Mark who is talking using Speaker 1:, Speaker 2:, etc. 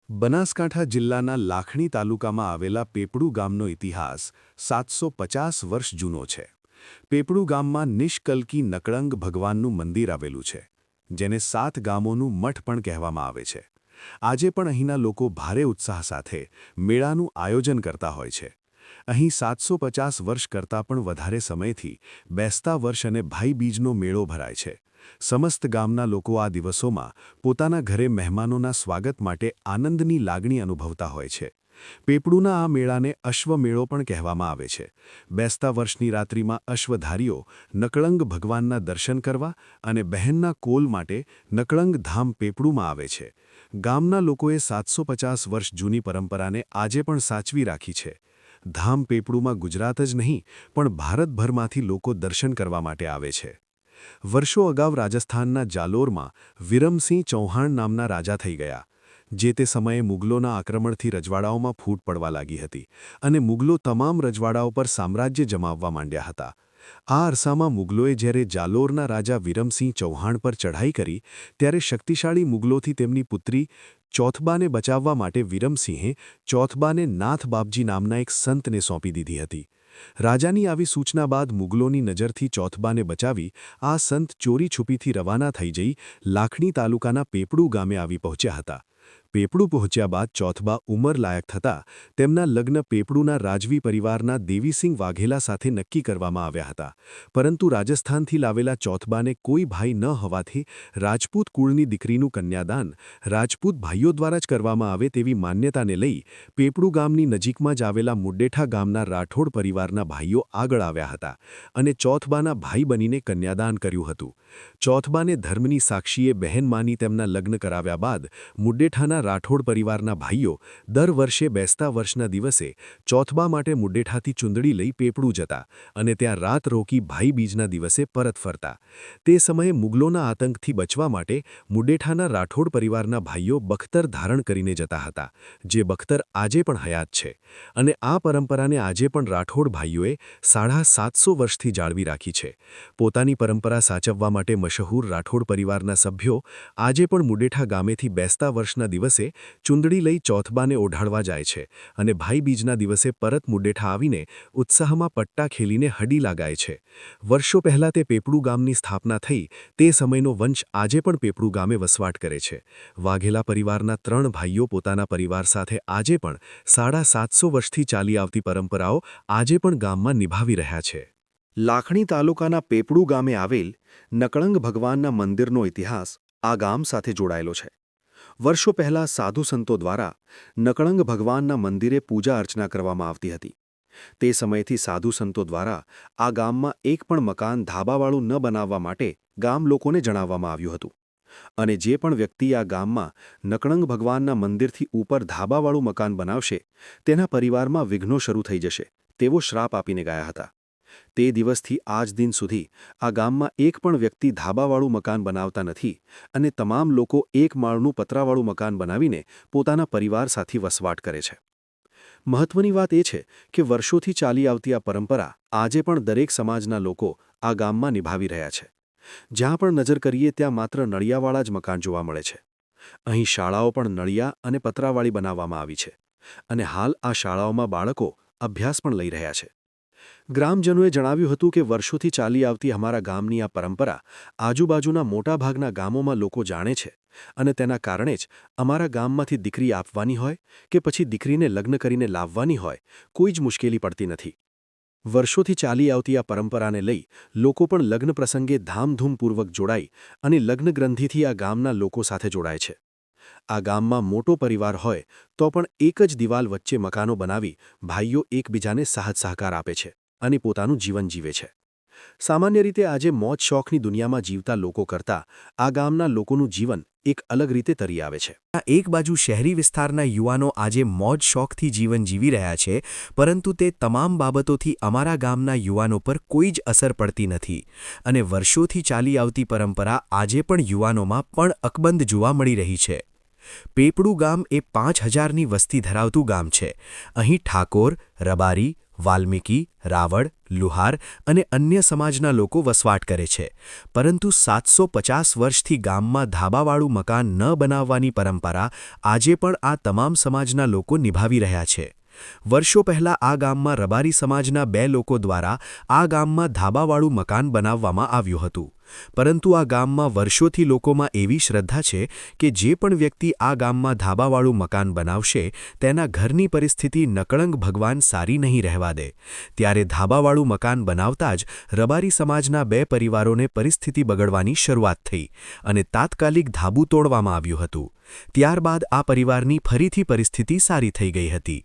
Speaker 1: બનાસકાંઠા જિલ્લાના લાખણી તાલુકામાં આવેલા પેપડુ ગામનો ઇતિહાસ 750 વર્ષ જૂનો છે. પેપડુ ગામમાં નિષ્કલકી નકળંગ ભગવાનનું મંદિર આવેલું છે, જેને 7 ગામોનું મઠ પણ કહેવામાં આવે છે. આજે પણ અહીંના લોકો ભારે ઉત્સાહ સાથે મેળાનું આયોજન કરતા હોય છે. અહીં 750 વર્ષ કરતાં પણ વધારે સમયથી બેસતા વર્ષ અને ભાઈ બીજનો મેળો ભરાય છે. સમસ્ત ગામના લોકો આ દિવસોમાં પોતાના ઘરે મહેમાનોના સ્વાગત માટે આનંદની લાગણી અનુભવતા હોય છે. પેપડુના આ મેળાને અશ્વમેળો પણ કહેવામાં આવે છે. બેસતા વર્ષની રાત્રિમાં અશ્વધારીઓ નકળંગ ભગવાનના દર્શન કરવા અને બહેનના કોલ માટે નકળંગ ધામ પેપડુમાં આવે છે. ગામના લોકોએ 750 વર્ષ જૂની પરંપરાને આજે પણ સાચવી રાખી છે. ધામ પેપડુમાં ગુજરાત જ નહીં પણ ભારતભરમાંથી લોકો દર્શન કરવા માટે આવે છે. વર્ષો અગાઉ રાજસ્થાનના જાલોરમાં વિરમસિંહ ચૌહાણ નામના રાજા થઈ ગયા. જે તે સમયે મુગલોના આક્રમણથી રજવાડાઓમાં ફૂટ પડવા લાગી હતી અને મુગલો તમામ રજવાડાઓ પર સામ્રાજ્ય જમાવવા માંડ્યા હતા. આ અરસામાં મુગલોએ જ્યારે જાલોરના રાજા વિરમસિંહ ચૌહાણ પર ચઢાઈ કરી ત્યારે શક્તિશાળી મુગલોથી તેમની પુત્રી ચોથબાને બચાવવા માટે વિરમસિંહે ચોથબાને નાથ બાપજી નામના એક સંતને સોંપી દીધી હતી. રાજાની આવી સૂચના બાદ મુગલોની નજરથી ચોથબાને બચાવી આ સંત ચોરી છુપીથી રવાના થઈ જઈ લાખણી તાલુકાના પેપડુ ગામે આવી પહોંચ્યા હતા. પેપડુ પહોંચ્યા બાદ ચોથબા ઉંમરલાયક થતાં તેમના લગ્ન પેપડુના રાજવી પરિવારના દેવીસિંહ વાઘેલા સાથે નક્કી કરવામાં આવ્યા હતા. પરંતુ રાજસ્થાનથી લાવેલા ચોથબાને કોઈ ભાઈ ન હોવાથી રાજપૂત કુળની દીકરીનું કન્યાદાન રાજપૂત ભાઈઓ દ્વારા જ કરવામાં આવે તેવી માન્યતાને લઈ પેપડુ ગામની નજીકમાં જ આવેલા મુડેઠા ગામના રાઠોડ પરિવારના ભાઈઓ આગળ આવ્યા હતા અને ચોથબાના ભાઈ બનીને કન્યાદાન કર્યું હતું. ચોથબાને ધર્મની સાક્ષીએ બહેન માની તેમના લગ્ન કરાવ્યા બાદ મુડેઠાના રાઠોડ પરિવારના ભાઈઓ દર વર્ષે બેસતા વર્ષના દિવસે ચોથબા માટે મુડેઠાથી ચુંદડી લઈ પેપડુ જતા અને ત્યાં રાત રોકી ભાઈ બીજના દિવસે પરત ફરતા. તે સમયે મુગલોના આતંકથી બચવા માટે મુડેઠાના રાઠોડ પરિવારના ભાઈઓ બખ્તર ધારણ કરીને જતા હતા, જે બખ્તર આજે પણ હયાત છે અને આ પરંપરાને આજે પણ રાઠોડ ભાઈઓએ 750 વર્ષથી જાળવી રાખી છે. પોતાની પરંપરા સાચવવા માટે મશહૂર રાઠોડ પરિવારના સભ્યો આજે પણ મુડેઠા ગામેથી બેસતા વર્ષના દિવસે ચુંદડી લઈ ચોથબાને ઓઢાડવા જાય છે અને ભાઈ બીજના દિવસે પરત મુડેઠા આવીને ઉત્સાહમાં પટ્ટા ખેલીને હડી લાગાય છે. વર્ષો પહેલાં તે પેપડુ ગામની સ્થાપના થઈ તે સમયનો વંશ આજે પણ પેપડુ ગામે વસવાટ કરે છે. વાઘેલા પરિવારના 3 ભાઈઓ પોતાના પરિવાર સાથે આજે પણ 750 વર્ષથી ચાલી આવતી પરંપરાઓ આજે પણ ગામમાં નિભાવી રહ્યા છે. લાખણી તાલુકાના પેપડુ ગામે આવેલ નકળંગ ભગવાનના મંદિરનો ઇતિહાસ આ ગામ સાથે જોડાયેલો છે. વર્ષો પહેલાં સાધુ સંતો દ્વારા નકળંગ ભગવાનના મંદિરે પૂજા અર્ચના કરવામાં આવતી હતી. તે સમયથી સાધુ સંતો દ્વારા આ ગામમાં એક પણ મકાન ધાબાવાળું ન બનાવવા માટે ગામ લોકોને જણાવવામાં આવ્યું હતું અને જે પણ વ્યક્તિ આ ગામમાં નકળંગ ભગવાનના મંદિરથી ઉપર ધાબાવાળું મકાન બનાવશે તેના પરિવારમાં વિઘ્નો શરૂ થઈ જશે તેવો શ્રાપ આપીને ગયા હતા. તે દિવસથી આજ દિન સુધી આ ગામમાં એક પણ વ્યક્તિ ધાબાવાળું મકાન બનાવતા નથી અને તમામ લોકો એક માળનું પતરાવાળું મકાન બનાવીને પોતાના પરિવાર સાથે વસવાટ કરે છે. મહત્વની વાત એ છે કે વર્ષોથી ચાલી આવતી આ પરંપરા આજે પણ દરેક સમાજના લોકો આ ગામમાં નિભાવી રહ્યા છે. જ્યાં પણ નજર કરીએ ત્યાં માત્ર નળિયાવાળા જ મકાન જોવા મળે છે. અહીં શાળાઓ પણ નળિયા અને પતરાવાળી બનાવવામાં આવી છે અને હાલ આ શાળાઓમાં બાળકો અભ્યાસ પણ લઈ રહ્યા છે. ગ્રામજનોએ જણાવ્યું હતું કે વર્ષોથી ચાલી આવતી અમારા ગામની આ પરંપરા આજુબાજુના મોટાભાગના ગામોમાં લોકો જાણે છે અને તેના કારણે જ અમારા ગામમાંથી દીકરી આપવાની હોય કે પછી દીકરીને લગ્ન કરીને લાવવાની હોય કોઈ જ મુશ્કેલી પડતી નથી. વર્ષોથી ચાલી આવતી આ પરંપરાને લઈ લોકો પણ લગ્ન પ્રસંગે ધામધૂમપૂર્વક જોડાઈ અને લગ્નગ્રંથિથી આ ગામના લોકો સાથે જોડાય છે. આ ગામમાં મોટો પરિવાર હોય તો પણ એક જ દિવાલ વચ્ચે મકાનો બનાવી ભાઈઓ એકબીજાને સાહસ સહકાર આપે છે અને પોતાનું જીવન જીવે છે. સામાન્ય રીતે આજે મોજ શોખની દુનિયામાં જીવતા લોકો કરતાં આ ગામના લોકોનું જીવન એક અલગ રીતે તરી આવે છે. એક બાજુ શહેરી વિસ્તારના યુવાનો આજે મોજ શોખથી જીવન જીવી રહ્યા છે, પરંતુ તે તમામ બાબતોથી અમારા ગામના યુવાનો પર કોઈ જ અસર પડતી નથી અને વર્ષોથી ચાલી આવતી પરંપરા આજે પણ યુવાનોમાં પણ અકબંધ જોવા મળી રહી છે. પેપડુ ગામ એ 5000ની વસ્તી ધરાવતું ગામ છે. અહીં ઠાકોર, રબારી, વાલ્મીકી, રાવળ,
Speaker 2: લુહાર અને અન્ય સમાજના લોકો વસવાટ કરે છે, પરંતુ 750 વર્ષથી ગામમાં ધાબાવાળું મકાન ન બનાવવાની પરંપરા આજે પણ આ તમામ સમાજના લોકો નિભાવી રહ્યા છે. વર્ષો પહેલાં આ ગામમાં રબારી સમાજના 2 લોકો દ્વારા આ ગામમાં ધાબાવાળું મકાન બનાવવામાં આવ્યું હતું. પરંતુ આ ગામમાં વર્ષોથી લોકોમાં એવી શ્રદ્ધા છે કે જે પણ વ્યક્તિ આ ગામમાં ધાબાવાળું મકાન બનાવશે તેના ઘરની પરિસ્થિતિ નકળંગ ભગવાન સારી નહીં રહેવા દે. ત્યારે ધાબાવાળું મકાન બનાવતા જ રબારી સમાજના 2 પરિવારોને પરિસ્થિતિ બગડવાની શરૂઆત થઈ અને તાત્કાલિક ધાબું તોડવામાં આવ્યું હતું. ત્યારબાદ આ પરિવારની ફરીથી પરિસ્થિતિ સારી થઈ ગઈ હતી.